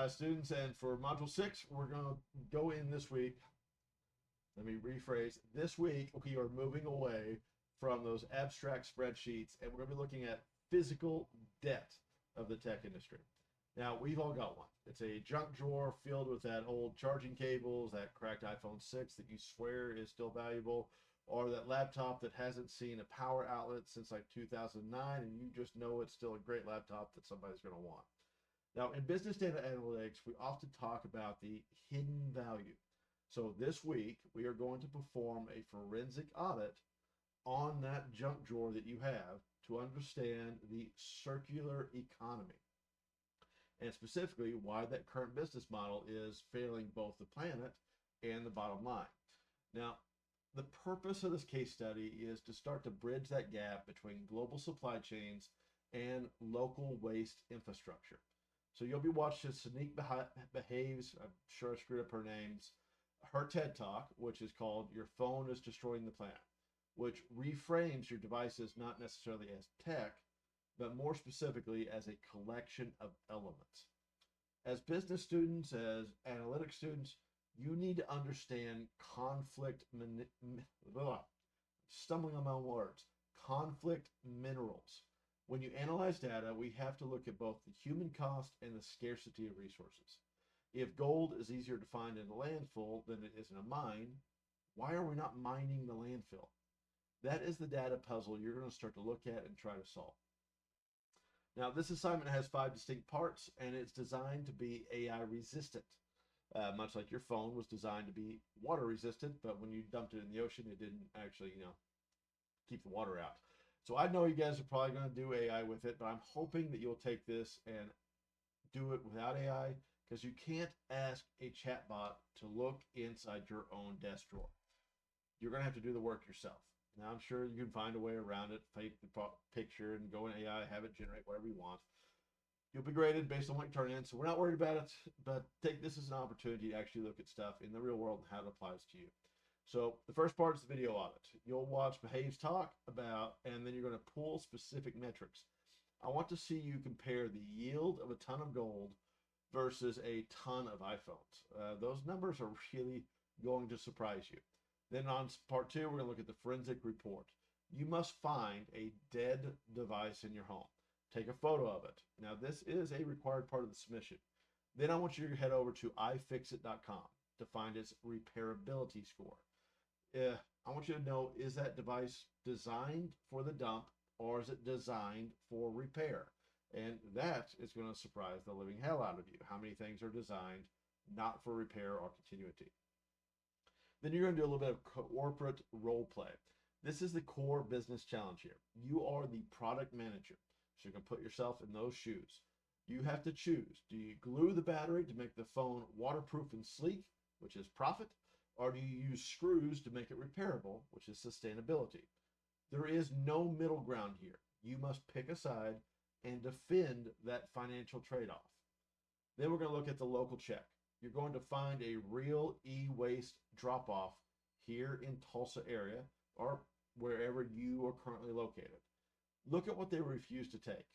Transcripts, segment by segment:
Students, and for Module 6, we're going to go in this week. Let me rephrase. This week, we are moving away from those abstract spreadsheets, and we're going to be looking at physical debt of the tech industry. Now, we've all got one. It's a junk drawer filled with that old charging cables, that cracked iPhone 6 that you swear is still valuable, or that laptop that hasn't seen a power outlet since like 2009, and you just know it's still a great laptop that somebody's going to want. Now, in business data analytics, we often talk about the hidden value. So this week, we are going to perform a forensic audit on that junk drawer that you have to understand the circular economy, and specifically why that current business model is failing both the planet and the bottom line. Now, the purpose of this case study is to start to bridge that gap between global supply chains and local waste infrastructure. So you'll be watching Sonique Behaves, I'm sure I screwed up her names, her TED Talk, which is called Your Phone is Destroying the Planet, which reframes your devices not necessarily as tech, but more specifically as a collection of elements. As business students, as analytics students, you need to understand stumbling on my own words, conflict minerals. When you analyze data, we have to look at both the human cost and the scarcity of resources. If gold is easier to find in a landfill than it is in a mine, why are we not mining the landfill? That is the data puzzle you're going to start to look at and try to solve. Now, this assignment has 5 distinct parts, and it's designed to be AI resistant. Much like your phone was designed to be water resistant, but when you dumped it in the ocean, it didn't actually, keep the water out. So I know you guys are probably going to do AI with it, but I'm hoping that you'll take this and do it without AI, because you can't ask a chatbot to look inside your own desk drawer. You're going to have to do the work yourself. Now, I'm sure you can find a way around it, fake the picture and go in AI, have it generate whatever you want. You'll be graded based on what you turn in, so we're not worried about it, but take this as an opportunity to actually look at stuff in the real world and how it applies to you. So the first part is the video audit. You'll watch Behaves talk about, and then you're going to pull specific metrics. I want to see you compare the yield of a ton of gold versus a ton of iPhones. Those numbers are really going to surprise you. Then on part 2, we're going to look at the forensic report. You must find a dead device in your home. Take a photo of it. Now, this is a required part of the submission. Then I want you to head over to ifixit.com to find its repairability score. I want you to know, is that device designed for the dump or is it designed for repair? And that is going to surprise the living hell out of you. How many things are designed not for repair or continuity? Then you're going to do a little bit of corporate role play. This is the core business challenge here. You are the product manager, so you can put yourself in those shoes. You have to choose. Do you glue the battery to make the phone waterproof and sleek, which is profit, or do you use screws to make it repairable, which is sustainability? There is no middle ground here. You must pick a side and defend that financial trade-off. Then we're going to look at the local check. You're going to find a real e-waste drop-off here in Tulsa area or wherever you are currently located. Look at what they refuse to take.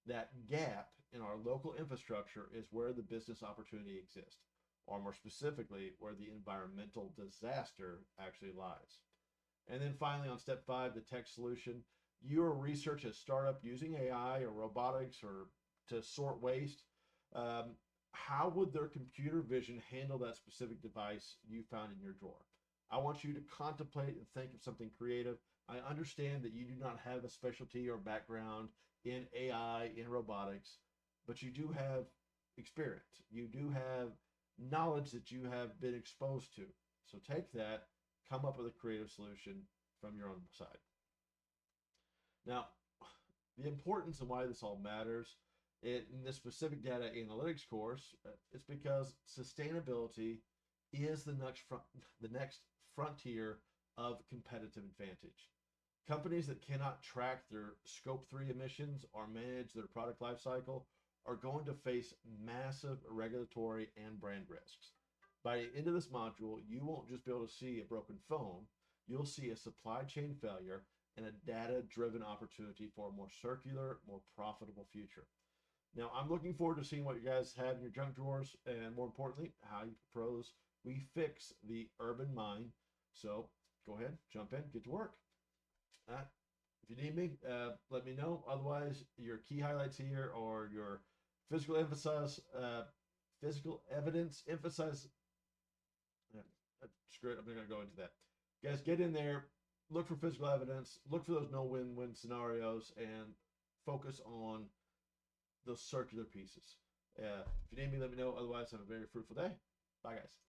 That gap in our local infrastructure is where the business opportunity exists, or more specifically, where the environmental disaster actually lies. And then finally, on step 5, the tech solution, your research a startup using AI or robotics or to sort waste. How would their computer vision handle that specific device you found in your drawer? I want you to contemplate and think of something creative. I understand that you do not have a specialty or background in AI, in robotics, but you do have experience. You do have knowledge that you have been exposed to. So take that, come up with a creative solution from your own side. Now, the importance of why this all matters in this specific data analytics course, it's because sustainability is the next frontier of competitive advantage. Companies that cannot track their scope 3 emissions or manage their product lifecycle are going to face massive regulatory and brand risks. By the end of this module, you won't just be able to see a broken phone, you'll see a supply chain failure and a data-driven opportunity for a more circular, more profitable future. Now, I'm looking forward to seeing what you guys have in your junk drawers, and more importantly, how you propose we fix the urban mind. So go ahead, jump in, get to work. If you need me, let me know. Otherwise, your key highlights here or your physical evidence emphasize. Screw it, I'm not going to go into that. Guys, get in there, look for physical evidence, look for those no win-win scenarios, and focus on those circular pieces. If you need me, let me know. Otherwise, have a very fruitful day. Bye, guys.